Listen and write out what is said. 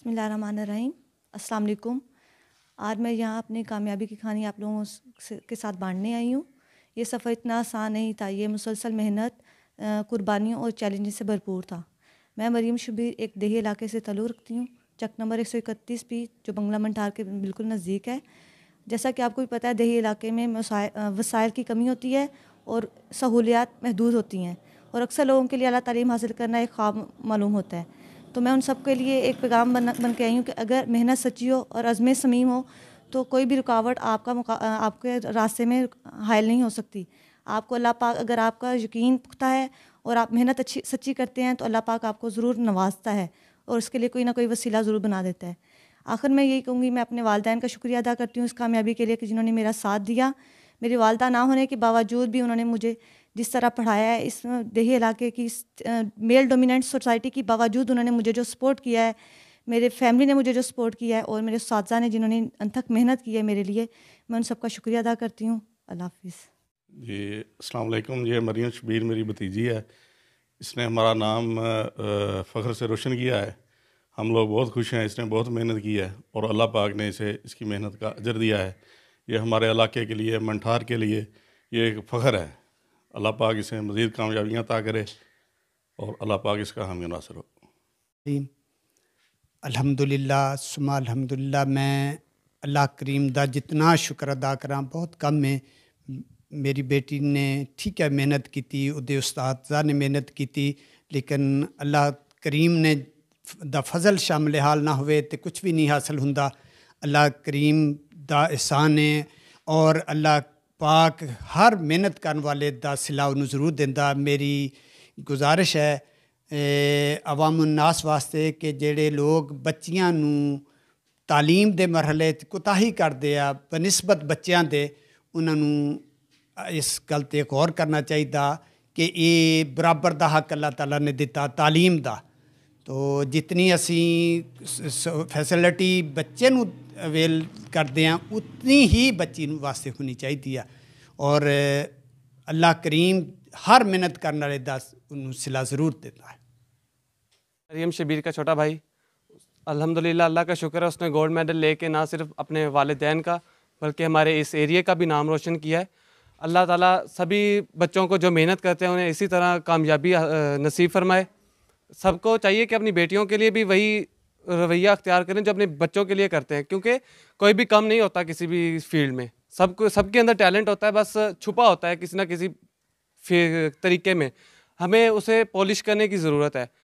बिस्मिल्लाहिर्रहमानिर्रहीम। अस्सलाम वालेकुम। आज मैं यहाँ अपनी कामयाबी की कहानी आप लोगों के साथ बांटने आई हूँ। ये सफ़र इतना आसान नहीं था, ये मुसलसल मेहनत, कुर्बानियों और चैलेंजेस से भरपूर था। मैं मरीम शबीर एक देही इलाके से ताल्लुक़ रखती हूँ, चक नंबर 131 भी, जो बंगला मंठार के बिल्कुल नज़दीक है। जैसा कि आपको भी पता है, देही इलाके में वसाइल की कमी होती है और सहूलियात महदूद होती हैं, और अक्सर लोगों के लिए आला तालीम हासिल करना एक ख्वाब मालूम होता है। तो मैं उन सब के लिए एक पैगाम बन के आई हूँ कि अगर मेहनत सच्ची हो और अज़्म समीम हो तो कोई भी रुकावट आपके रास्ते में हायल नहीं हो सकती। आपको अल्लाह पाक, अगर आपका यकीन पुख्ता है और आप मेहनत सच्ची करते हैं, तो अल्लाह पाक आपको ज़रूर नवाजता है और उसके लिए कोई ना कोई वसीला ज़रूर बना देता है। आखिर मैं यही कहूँगी, मैं अपने वालिदैन का शुक्रिया अदा करती हूँ इस कामयाबी के लिए कि जिन्होंने मेरा साथ दिया। मेरी वालिदा ना होने के बावजूद भी उन्होंने मुझे जिस तरह पढ़ाया है, इस देही इलाके की मेल डोमिनेंट सोसाइटी की बावजूद उन्होंने मुझे जो सपोर्ट किया है, मेरे फैमिली ने मुझे जो सपोर्ट किया है, और मेरे उस्ताज़ा ने जिन्होंने अनथक मेहनत की है मेरे लिए, मैं उन सबका शुक्रिया अदा करती हूँ। अल्लाह हाफ़िज़। जी अस्सलाम वालेकुम। ये मरियम शबीर मेरी भतीजी है। इसने हमारा नाम फ़ख्र से रोशन किया है। हम लोग बहुत खुश हैं। इसने बहुत मेहनत की है और अल्लाह पाक ने इसे इसकी मेहनत का अजर दिया है। ये हमारे इलाके के लिए, मंठार के लिए ये एक फ़ख्र है। अल्लाह पाक इसे मज़ीद कामयाबियाँ अता करे और अल्लाह पाक इसका हामी नासर हो। अल्हम्दुलिल्लाह सुमा अल्हम्दुलिल्लाह। मैं अल्लाह करीम दा जितना शुक्र अदा करा बहुत कम है। मेरी बेटी ने ठीक है मेहनत की, उहदे उस्तादा ने मेहनत की, लेकिन अल्लाह करीम ने दा फजल शामिल हाल ना होवे तो कुछ भी नहीं हासिल हुंदा। अल्लाह करीम दा एहसान है और अल्लाह पाक हर मेहनत करने वाले दा सिला उन्हें ज़रूर देंदा। मेरी गुजारिश है अवामुन्नास वास्ते कि जेड़े लोग बच्चियां नूं तालीम दे मरहले कोताही करते आ बनिस्बत बच्चों के, उन्होंने इस गल ते गौर करना चाहिए कि ये बराबर दा हक अल्लाह ताला ने दिता तालीम दा। तो जितनी असी फैसिलिटी बच्चे नूं अवेल करते हैं, उतनी ही बच्ची वास्ते होनी चाहिए। और अल्लाह करीम हर मेहनत करने वाले दा उन्होंने सिला ज़रूर देता है। मरियम शबीर का छोटा भाई, अल्हम्दुलिल्लाह अल्लाह का शुक्र है, उसने गोल्ड मेडल लेके ना सिर्फ अपने वालिदैन का बल्कि हमारे इस एरिया का भी नाम रोशन किया है। अल्लाह ताला सभी बच्चों को जो मेहनत करते हैं उन्हें इसी तरह कामयाबी नसीब फरमाए। सबको चाहिए कि अपनी बेटियों के लिए भी वही रवैया अख्तियार करें जो अपने बच्चों के लिए करते हैं, क्योंकि कोई भी कम नहीं होता किसी भी फील्ड में। सबके अंदर टैलेंट होता है, बस छुपा होता है किसी ना किसी तरीके में। हमें उसे पॉलिश करने की ज़रूरत है।